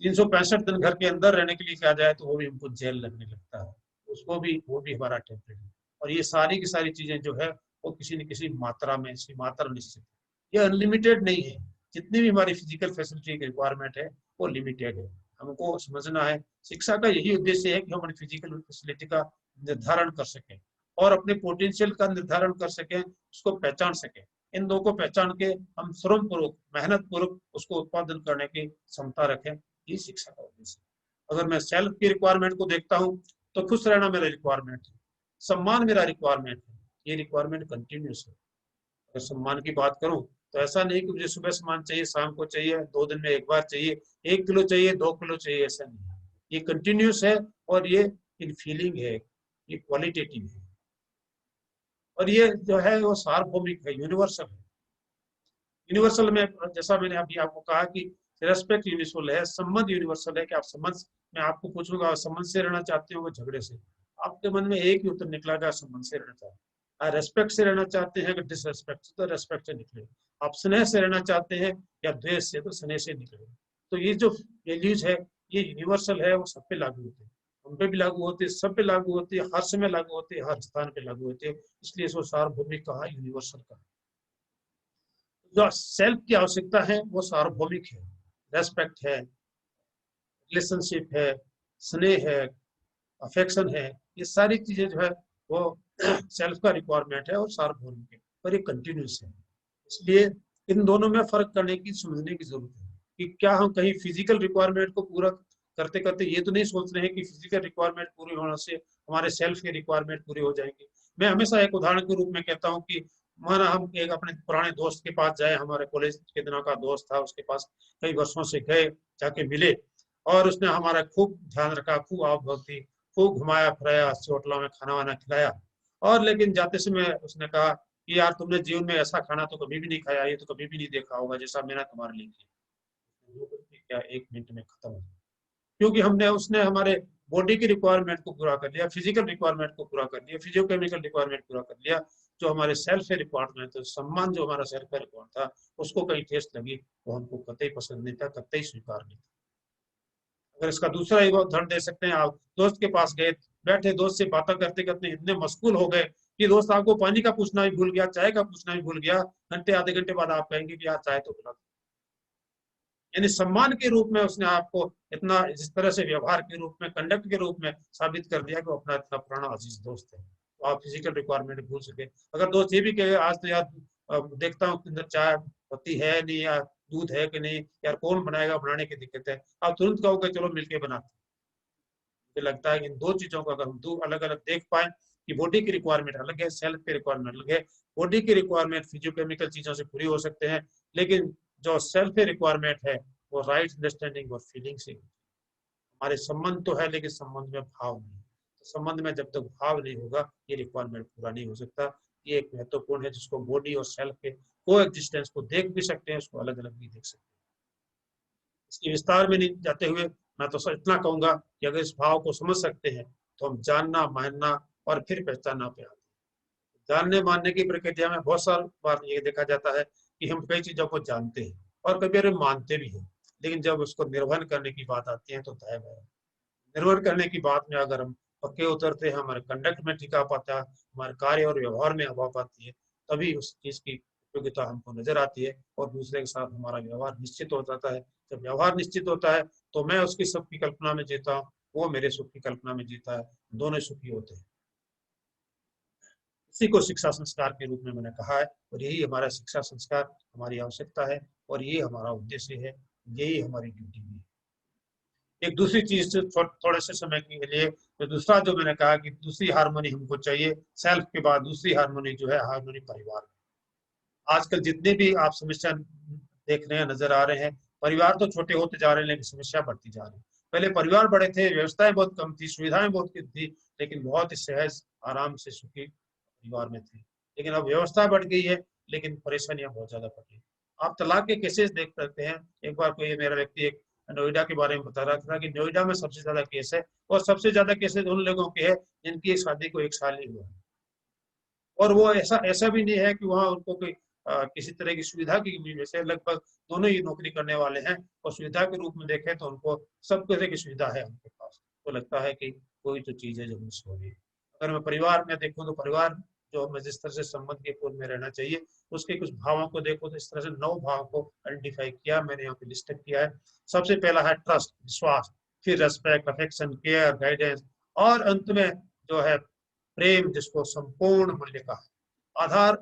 365 दिन घर के अंदर रहने के लिए कहा जाए तो वो भी हमको जेल लगने लगता है, उसको भी वो भी हमारा टेम्परेरी। और ये सारी की सारी चीजें जो है वो किसी न किसी मात्रा में, इसकी मात्रा निश्चित है, ये अनलिमिटेड नहीं है। जितनी भी हमारी फिजिकल फैसिलिटी की रिक्वायरमेंट है वो लिमिटेड है, हमको समझना है। शिक्षा का यही उद्देश्य है कि हम अपनी फिजिकल फैसिलिटी का निर्धारण कर सकें और अपने पोटेंशियल का निर्धारण कर सकें, उसको पहचान सकें। इन दो को पहचान के हम श्रम पूर्वक, मेहनत पूर्वक उसको उत्पादन करने की क्षमता रखें, ये शिक्षा का उद्देश्य है। अगर मैं सेल्फ की रिक्वायरमेंट को देखता हूँ तो खुश रहना मेरा रिक्वायरमेंट है, सम्मान मेरा रिक्वायरमेंट है, ये रिक्वायरमेंट कंटिन्यूस है। अगर सम्मान की बात करूं तो ऐसा नहीं कि मुझे सुबह सम्मान चाहिए, शाम को चाहिए, 2 दिन में एक बार चाहिए, 1 किलो चाहिए, 2 किलो चाहिए, ऐसा नहीं है। ये कंटिन्यूस है और ये इन फीलिंग है, ये क्वालिटेटिव है। और ये जो है वो सार्वभौमिक है, यूनिवर्सल है। यूनिवर्सल में जैसा मैंने अभी आपको कहा कि रेस्पेक्ट यूनिवर्सल है, संबंध यूनिवर्सल है कि आप संबंध, मैं आपको पूछूंगा आप संबंध से रहना चाहते हो वो झगड़े से, आपके मन में एक ही उत्तर निकला कि संबंध से रहना चाहते हैं। रेस्पेक्ट से रहना चाहते हैं कि डिसरेस्पेक्ट से, तो रेस्पेक्ट से निकले। आप स्नेह से रहना चाहते हैं या द्वेष से, तो स्नेह से निकले। तो ये जो वैल्यूज है ये यूनिवर्सल है, वो सब पे लागू होते हैं, हम पे भी लागू होते हैं, सब पे लागू होते हैं, हर समय लागू होते हैं, हर स्थान पे लागू होते हैं, इसलिए इसको सार्वभौमिक कहा, यूनिवर्सल कहा। जो सेल्फ की आवश्यकता है वो सार्वभौमिक है, रेस्पेक्ट है, रिलेशनशिप है, स्नेह है, अफेक्शन है, ये सारी चीजें जो है वो सेल्फ का रिक्वायरमेंट है और सार्वभौमिक है और ये कंटिन्यूस है। इसलिए इन दोनों में फर्क करने की, समझने की जरूरत है कि क्या हम कहीं फिजिकल रिक्वायरमेंट को पूरा करते करते ये तो नहीं सोच रहे हैं कि फिजिकल रिक्वायरमेंट पूरी होने से हमारे सेल्फ के रिक्वायरमेंट पूरी हो जाएंगे। मैं हमेशा एक उदाहरण के रूप में कहता हूँ कि माना हम एक अपने पुराने दोस्त के पास जाए, हमारे कॉलेज के दिनों का दोस्त था, उसके पास कई वर्षों से गए, जाके मिले और उसने हमारा खूब ध्यान रखा, खूब आवभक्ति, खूब घुमाया फिराया, अच्छे होटलों में खाना वाना खिलाया और लेकिन जाते समय उसने कहा कि यार तुमने जीवन में ऐसा खाना तो कभी भी नहीं खाया, ये तो कभी भी नहीं देखा होगा जैसा मैंने तुम्हारे लिए किया। क्या 1 मिनट में खत्म हो, क्योंकि हमने उसने हमारे बॉडी की रिक्वायरमेंट को पूरा कर लिया, फिजिकल रिक्वायरमेंट को पूरा कर लिया, फिजियोकेमिकल रिक्वायरमेंट पूरा कर लिया। जो हमारे सेल्फ रिक्वायरमेंट था, सम्मान जो हमारा सेल्फ रिक्वायरमेंट था, उसको कहीं ठेस लगी वो हमको कतई पसंद नहीं था, कतई स्वीकार नहीं था। अगर इसका दूसरा एक उदाहरण दे सकते हैं, आप दोस्त के पास गए, बैठे दोस्त से बातें करते करते इतने मशगूल हो गए कि दोस्त आपको पानी का पूछना भी भूल गया, चाय का पूछना भी भूल गया। घंटे आधे घंटे बाद आप कहेंगे कि यार चाय तो पिला। यानी सम्मान के रूप में उसने आपको इतना जिस तरह से व्यवहार के रूप में, कंडक्ट के रूप में साबित कर दिया कि वो अपना इतना पुराना अजीज दोस्त है। तो आप फिजिकल रिक्वायरमेंट भूल सके। अगर दोस्त ये भी कहे आज तो यार देखता हूँ अंदर चाय पत्ती है नहीं, या दूध है कि नहीं, यार कौन बनाएगा, बनाने की दिक्कत है, आप तुरंत कहोगे चलो मिलके बनाते। मुझे लगता है कि इन दो चीजों को अगर हम दो अलग अलग देख पाए कि बॉडी की रिक्वायरमेंट अलग है, सेल्फ की रिक्वायरमेंट अलग है। बॉडी की रिक्वायरमेंट फिजियोकेमिकल चीजों से पूरी हो सकते हैं, लेकिन जो सेल्फ रिक्वायरमेंट है वो राइट अंडरस्टैंडिंग और फीलिंग से। हमारे संबंध तो है लेकिन संबंध में भाव नहीं, तो संबंध में जब तक भाव नहीं होगा ये रिक्वायरमेंट पूरा नहीं हो सकता। ये एक महत्वपूर्ण है जिसको बॉडी और सेल्फ के को एग्जिस्टेंस को देख भी सकते हैं, उसको अलग अलग भी देख सकते हैं। इसके विस्तार में नहीं जाते हुए मैं तो इतना कहूंगा कि अगर इस भाव को समझ सकते हैं तो हम जानना, मानना और फिर पहचानना पे आते हैं। जानने मानने की प्रक्रिया में बहुत सारी बार ये देखा जाता है कि हम कई चीजों को जानते हैं और कभी कभी मानते भी हैं, लेकिन जब उसको निर्वहन करने की बात आती है तो दाएं बाएं। निर्भर करने की बात में अगर हम पक्के उतरते हैं, हमारे कंडक्ट में टिका पाता है, हमारे कार्य और व्यवहार में अभाव पाती है, तभी उस चीज की उपयोगिता हमको नजर आती है और दूसरे के साथ हमारा व्यवहार निश्चित हो जाता है। जब व्यवहार निश्चित होता है तो मैं उसकी सुख की कल्पना में जीता हूँ, वो मेरे सुख की कल्पना में जीता है, दोनों सुखी होते हैं। इसी को शिक्षा संस्कार के रूप में मैंने कहा है, और यही हमारा शिक्षा संस्कार हमारी आवश्यकता है और यही हमारा उद्देश्य है, यही हमारी ड्यूटी भी है। एक दूसरी चीज थोड़े से समय के लिए, तो दूसरा जो मैंने कहा कि दूसरी हार्मोनी हमको चाहिए, सेल्फ के बाद दूसरी हार्मोनी जो है हार्मोनी परिवार। आजकल जितने भी आप समस्या देख रहे हैं, नजर आ रहे हैं, परिवार तो छोटे होते जा रहे हैं लेकिन समस्या बढ़ती जा रही है। पहले परिवार बड़े थे, व्यवस्थाएं बहुत कम थी, सुविधाएं बहुत कम थी, लेकिन बहुत ही सहज आराम से सुखी परिवार में थे। लेकिन अब व्यवस्था बढ़ गई है लेकिन परेशानियां बहुत ज्यादा बढ़ गई। आप तलाक के केसेस देख सकते हैं। एक बार कोई मेरा व्यक्ति एक नोएडा के बारे में बता रहा था कि नोएडा में सबसे ज्यादा केस है, और सबसे ज्यादा केसेस उन लोगों के हैं जिनकी शादी को 1 साल ही हुआ है। और वो ऐसा ऐसा भी नहीं है कि वहाँ उनको कोई किसी तरह की सुविधा की कमी, वैसे लगभग दोनों ही नौकरी करने वाले हैं, और सुविधा के रूप में देखें तो उनको सब तरह की सुविधा है उनके पास। तो लगता है कि कोई तो चीज है जो मिस हो रही है। अगर मैं परिवार में देखूं तो परिवार जो हमें जिस तरह से संबंध के पूर्ण में रहना चाहिए, उसके कुछ भावों को देखो तो इस तरह से 9 भाव को आइडेंटिफाई किया मैंने, यहाँ पे लिस्ट किया है। सबसे पहला है ट्रस्ट, विश्वास, फिर रेस्पेक्ट, अफेक्शन, केयर, गाइडेंस, और अंत में जो है प्रेम, जिसको संपूर्ण मूल्य का आधार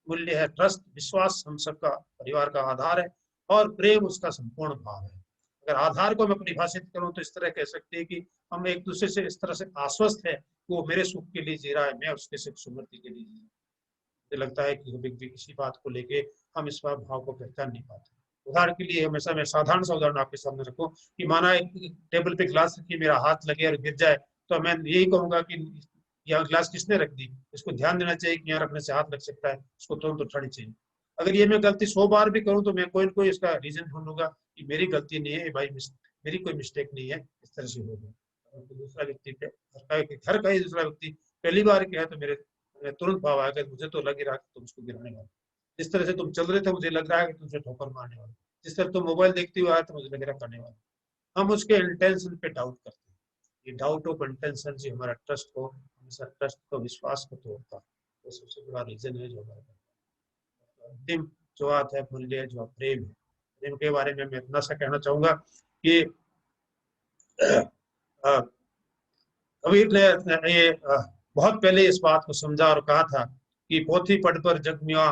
मूल्य है। ट्रस्ट, विश्वास हम सबका परिवार का आधार है, और प्रेम उसका संपूर्ण भाव है। अगर आधार को मैं परिभाषित करूं तो इस तरह कह सकते हैं कि हम एक दूसरे से इस तरह से आश्वस्त है कि वो मेरे सुख के लिए जी रहा है, मैं उसके सुख समृद्धि के लिए जी रहा हूँ। मुझे लगता है कि किसी बात को लेके हम इस भाव को पहचान नहीं पाते। उदाहरण के लिए हमेशा मैं साधारण सा उदाहरण आपके सामने रखूं कि माना एक टेबल पे ग्लास रखी, मेरा हाथ लगे और गिर जाए, तो मैं यही कहूंगा कि यहाँ ग्लास किसने रख दी, इसको ध्यान देना चाहिए कि यहाँ रखने से हाथ लग सकता है, उसको तुरंत उठानी चाहिए। अगर ये मैं गलती 100 बार भी करूँ तो मैं कोई ना कोई इसका रीजन ढूंढूंगा कि मेरी गलती नहीं है भाई, मेरी कोई मिस्टेक नहीं है, इस तरह से हो गया। तो दूसरा व्यक्ति घर का ही दूसरा व्यक्ति पहली बार क्या है तो मेरे तुरंत भाव आएगा, मुझे तो लग ही रहा कि तुम उसको गिराने वाले, जिस तरह से तुम चल रहे थे मुझे लग रहा है कि तुमसे ठोकर मारने वाले, जिस तरह तुम मोबाइल देखते हुए आए तो मुझे लग रहा करने वाले। हम उसके इंटेंशन पे डाउट करते हैं। ये डाउट ऑफ इंटेंशन से हमारा ट्रस्ट को, हमेशा ट्रस्ट को, विश्वास को तोड़ता है। वो सबसे बड़ा रीजन है जो हमारा अंतिम जो बात है मूल्य जो प्रेम है। प्रेम के बारे में मैं इतना सा कहना चाहूंगा कि कबीर ने ये बहुत पहले इस बात को समझा और कहा था कि पोथी पढ़ पर जग मिया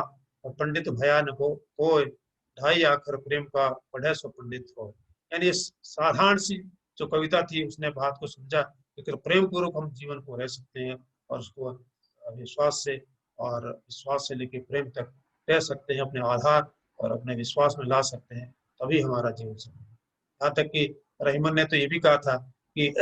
और पंडित भया न हो, ढाई आखर प्रेम का पढ़े सो पंडित हो। यानी इस साधारण सी जो कविता थी उसने बात को समझा कि प्रेम पूर्वक हम जीवन को रह सकते हैं, और उसको विश्वास से और विश्वास से लेकर प्रेम तक रह सकते हैं, अपने आधार और अपने विश्वास में ला सकते हैं, तभी हमारा जीवन संभव। यहाँ तक कि रहीमन ने तो ये भी कहा था कि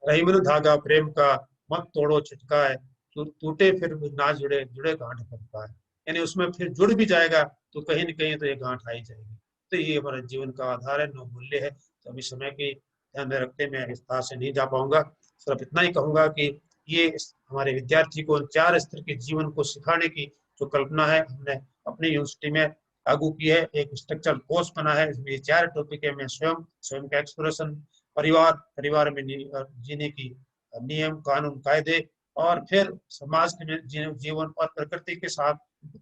रहीमन धागा प्रेम का मत तोड़ो छिटका है, टूटे फिर ना जुड़े, जुड़े गांठ बन पाए, यानी उसमें फिर जुड़ भी जाएगा तो कहीं न कहीं तो ये गांठ आ ही जाएगी। तो ये हमारे जीवन का आधार है, नौ मूल्य है। तो अभी समय की ध्यान में रखते मैं विस्तार से नहीं जा पाऊंगा, सिर्फ इतना ही कहूंगा कि ये हमारे विद्यार्थी को 4 स्तर के जीवन को सिखाने की जो कल्पना है हमने अपनी यूनिवर्सिटी में लागू की है। एक स्ट्रक्चरल कोर्स बना है, इसमें 4 टॉपिक है। मैं स्वयं का एक्सप्लोरेशन, परिवार में जीने की नियम कानून कायदे, और फिर समाज के जीवन और प्रकृति के साथ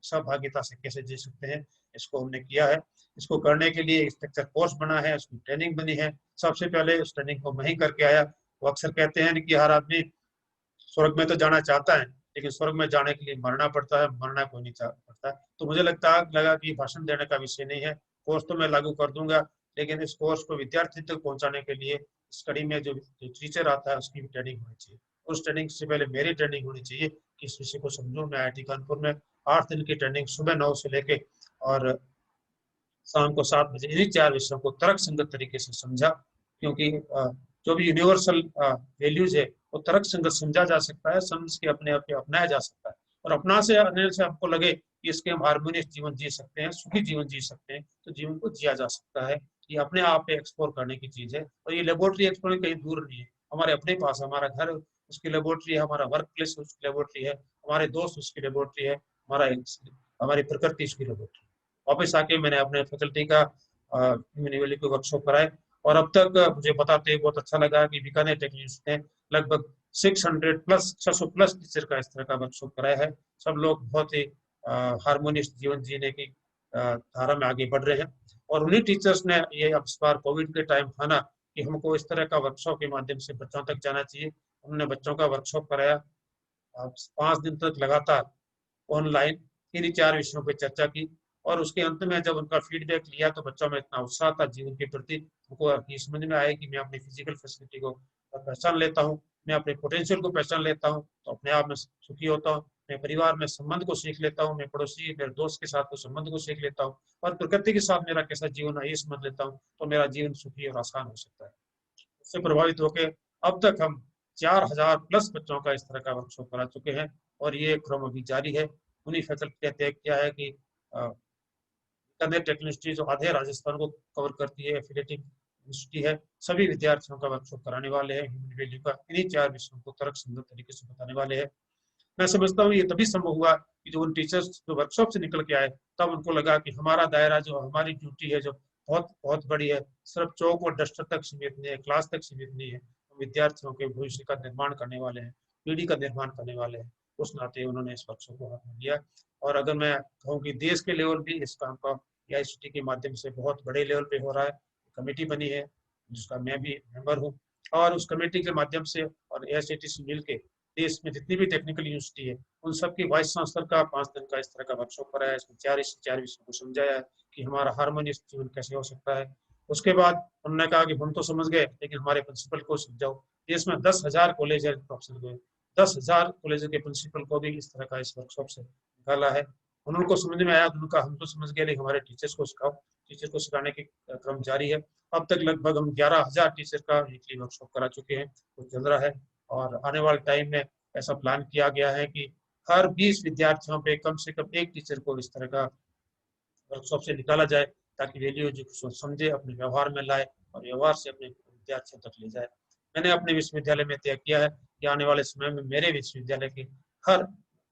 सहभागिता से कैसे जी सकते हैं, इसको हमने किया है। इसको करने के लिए स्ट्रक्चर कोर्स बना है, उसकी ट्रेनिंग बनी है। सबसे पहले उस ट्रेनिंग को मैं ही करके आया। वो अक्सर कहते हैं कि हर आदमी स्वर्ग में तो जाना चाहता है, लेकिन स्वर्ग में जाने के लिए मरना पड़ता है, मरना कोई नहीं चाहता। तो मुझे लगा कि भाषण देने का विषय नहीं है, कोर्स तो मैं लागू कर दूंगा, लेकिन इस कोर्स को विद्यार्थी तक पहुंचाने के लिए इस कड़ी में जो टीचर आता है उसकी भी ट्रेनिंग होनी चाहिए। उस ट्रेनिंग से पहले मेरी ट्रेनिंग होनी चाहिए कि इस विषय को समझूं। मैं IIT कानपुर में 8 दिन की ट्रेनिंग सुबह 9 से लेके और शाम को 7 बजे इन्हीं 4 विषयों को तर्क संगत तरीके से समझा, क्योंकि जो भी यूनिवर्सल वैल्यूज है वो तर्क संगत समझा जा सकता है, समझ के अपने आप अपनाया जा सकता है, और अपना से आने से आपको लगे कि इसके हम हार्मोनियस जीवन जी सकते हैं, सुखी जीवन जी सकते हैं, तो जीवन को जिया जा सकता है। ये अपने आप पे एक्सप्लोर करने की चीज है, और ये लेबोरेटरी एक्सप्लोर कहीं दूर नहीं है, हमारे अपने पास हमारा घर उसकी लेबोरेटरी है, हमारा वर्क प्लेस उसकी लेबोरेटरी है, हमारे दोस्त उसकी लेबोरेटरी है, हमारी प्रकृति उसकी लेबोरेटरी। वापस आके मैंने अपने फैकल्टी का ह्यूमन को वर्कशॉप कराए, और अब तक मुझे बताते बहुत अच्छा लगा कि बीकानेर टेक्निक ने लगभग 600 प्लस टीचर का इस तरह का वर्कशॉप कराया है। सब लोग बहुत ही हार्मोनियस जीवन जीने की धारा में आगे बढ़ रहे हैं, और उन्हीं टीचर्स ने ये अब इस बार कोविड के टाइम था ना कि हमको इस तरह का वर्कशॉप के माध्यम से बच्चों तक जाना चाहिए। उन्होंने बच्चों का वर्कशॉप कराया, 5 दिन तक लगातार ऑनलाइन इन्हीं 4 विषयों पर चर्चा की, और उसके अंत में जब उनका फीडबैक लिया तो बच्चों में इतना उत्साह था जीवन के प्रति, उनको ये समझ में आया कि मैं अपनी फिजिकल फैसिलिटी को पहचान लेता हूँ, मैं अपने पोटेंशियल को पहचान लेता हूँ तो अपने आप में सुखी होता हूँ, मैं परिवार में संबंध को सीख लेता हूँ, मैं पड़ोसी मेरे दोस्त के साथ संबंध को सीख लेता हूँ, और प्रकृति के साथ मेरा कैसा जीवन है ये समझ लेता हूँ, तो मेरा जीवन सुखी और आसान हो सकता है। उससे प्रभावित होकर अब तक हम 4000 प्लस बच्चों का इस तरह का वर्कशॉप करा चुके हैं, और ये क्रम अभी जारी है। उन्हीं फैकल्टी ने तय किया है कि बीकानेर टेक्निक जो आधे राजस्थान को कवर करती है, एफिलेटिंग यूनिवर्सिटी है, सभी विद्यार्थियों का वर्कशॉप कराने वाले हैं ह्यूमन वैल्यू का, इन्हीं 4 विषयों को तर्क संगत तरीके से बताने वाले हैं। मैं समझता हूँ ये तभी संभव हुआ कि जो उन टीचर्स जो वर्कशॉप से निकल के आए तब उनको लगा कि हमारा दायरा जो हमारी ड्यूटी है जो बहुत बहुत बड़ी है, सिर्फ चौक और डस्टर तक सीमित नहीं है, क्लास तक सीमित नहीं है, हम विद्यार्थियों के भविष्य का निर्माण करने वाले हैं, पीढ़ी का निर्माण करने वाले हैं। उस नाते उन्होंने इस वर्कशॉप को हाथ में लिया, और अगर मैं कहूँ कि देश के लेवल भी इस काम का AICTE के माध्यम से बहुत बड़े लेवल पे हो रहा है। कमेटी बनी है जिसका मैं भी मेंबर हूँ, और उस कमेटी के माध्यम से और AICTE से मिलकर देश में जितनी भी टेक्निकल यूनिवर्सिटी है उन सबकी वाइस चांसलर का 5 दिन का इस तरह का वर्कशॉप कराया है। इसमें 4 विषयों को समझाया है कि हमारा हार्मोनियस जीवन कैसे हो सकता है। उसके बाद उन्होंने कहा कि हम तो समझ गए लेकिन हमारे प्रिंसिपल को समझाओ। देश में 10,000 कॉलेज है प्रोफेसर को, 10,000 कॉलेज के प्रिंसिपल को भी इस तरह का इस वर्कशॉप से निकाला है। उनको समझ में आया, उनका हम तो समझ गए लेकिन हमारे टीचर्स को सिखाओ। टीचर को सिखाने की क्रम जारी है। अब तक लगभग हम 11,000 टीचर का वीकली वर्कशॉप करा चुके हैं, कुछ चल रहा है, और आने वाले टाइम में ऐसा प्लान किया गया है कि हर 20 विद्यार्थियों पे कम से कम एक टीचर को इस तरह का वर्कशॉप से निकाला जाए, ताकि वैल्यू जो समझे अपने व्यवहार में लाए और व्यवहार से अपने विद्यार्थियों तक ले जाए। मैंने अपने विश्वविद्यालय में तय किया है कि आने वाले समय में मेरे विश्वविद्यालय के हर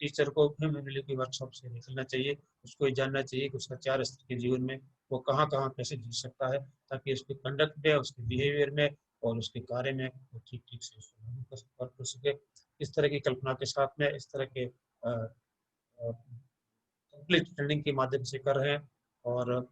टीचर को ह्यूमन वैल्यू की वर्कशॉप से निकलना चाहिए, उसको ये जानना चाहिए कि उसका 4 स्तर के जीवन में वो कहाँ कहाँ कैसे जी सकता है, ताकि उसके कंडक्ट में, उसके बिहेवियर में और उसके कार्य में वो ठीक ठीक से वर्क कर सके। इस तरह की कल्पना के साथ में इस तरह के कंप्लीट ट्रेनिंग के माध्यम से कर रहे हैं, और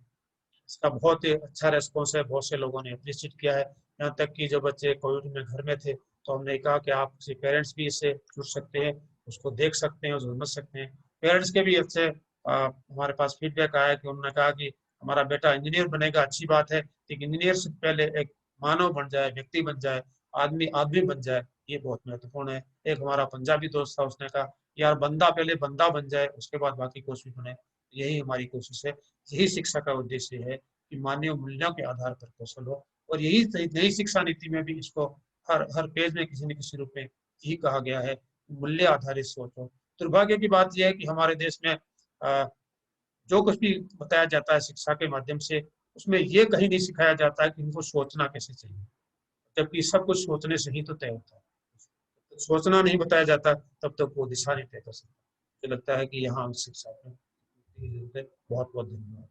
इसका बहुत ही अच्छा रेस्पॉन्स है, बहुत से लोगों ने अप्रिशिएट किया है। यहाँ तक कि जो बच्चे कोविड में घर में थे तो हमने कहा कि आप किसी पेरेंट्स भी इससे जुड़ सकते हैं, उसको देख सकते हैं और समझ सकते हैं। पेरेंट्स के भी अच्छे हमारे पास फीडबैक आया कि उन्होंने कहा कि हमारा बेटा इंजीनियर बनेगा, अच्छी बात है, लेकिन इंजीनियर से पहले एक मानव बन जाए, व्यक्ति बन जाए, आदमी आदमी बन जाए, ये बहुत महत्वपूर्ण है। एक हमारा पंजाबी दोस्त था, उसने कहा यार बंदा पहले बंदा बन जाए उसके बाद बाकी कोशिश बने। यही हमारी कोशिश है, यही शिक्षा का उद्देश्य है कि मानवीय मूल्यों के आधार पर कौशल हो, और यही नई शिक्षा नीति में भी इसको हर हर पेज में किसी न किसी रूप में यही कहा गया है मूल्य आधारित सोच हो। दुर्भाग्य की बात यह है कि हमारे देश में जो कुछ भी बताया जाता है शिक्षा के माध्यम से, उसमें ये कहीं नहीं सिखाया जाता है कि इनको सोचना कैसे चाहिए, जबकि सब कुछ सोचने से ही तो तय होता है। तो सोचना नहीं बताया जाता तब तक वो दिशा नहीं तय कर सकता। मुझे लगता है कि यहाँ शिक्षा बहुत बहुत धन्यवाद।